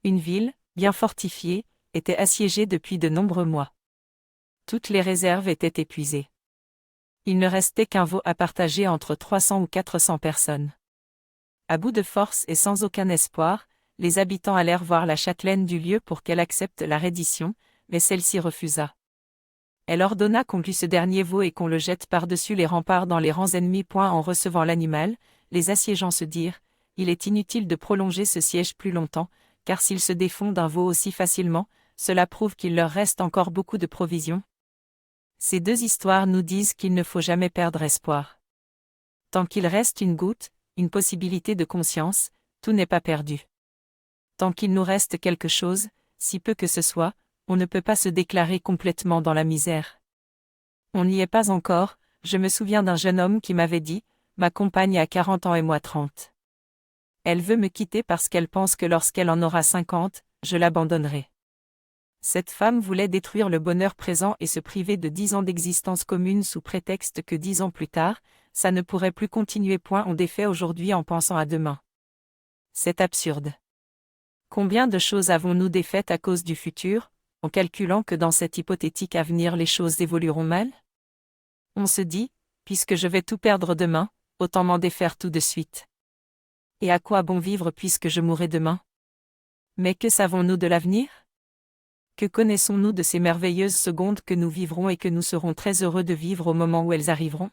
Une ville, bien fortifiée, était assiégée depuis de nombreux mois. Toutes les réserves étaient épuisées. Il ne restait qu'un veau à partager entre 300 ou 400 personnes. À bout de force et sans aucun espoir, les habitants allèrent voir la châtelaine du lieu pour qu'elle accepte la reddition, mais celle-ci refusa. Elle ordonna qu'on tue ce dernier veau et qu'on le jette par-dessus les remparts dans les rangs ennemis. En recevant l'animal, les assiégeants se dirent: il est inutile de prolonger ce siège plus longtemps, car s'ils se défont d'un veau aussi facilement, cela prouve qu'il leur reste encore beaucoup de provisions. Ces deux histoires nous disent qu'il ne faut jamais perdre espoir. Tant qu'il reste une goutte, une possibilité de conscience, tout n'est pas perdu. Tant qu'il nous reste quelque chose, si peu que ce soit, on ne peut pas se déclarer complètement dans la misère. On n'y est pas encore. Je me souviens d'un jeune homme qui m'avait dit: ma compagne a 40 ans et moi 30. Elle veut me quitter parce qu'elle pense que lorsqu'elle en aura 50, je l'abandonnerai. Cette femme voulait détruire le bonheur présent et se priver de 10 ans d'existence commune sous prétexte que 10 ans plus tard, ça ne pourrait plus continuer. On défait aujourd'hui en pensant à demain. C'est absurde. Combien de choses avons-nous défaites à cause du futur, en calculant que dans cet hypothétique avenir les choses évolueront mal? On se dit: puisque je vais tout perdre demain, autant m'en défaire tout de suite. Et à quoi bon vivre puisque je mourrai demain? Mais que savons-nous de l'avenir? Que connaissons-nous de ces merveilleuses secondes que nous vivrons et que nous serons très heureux de vivre au moment où elles arriveront?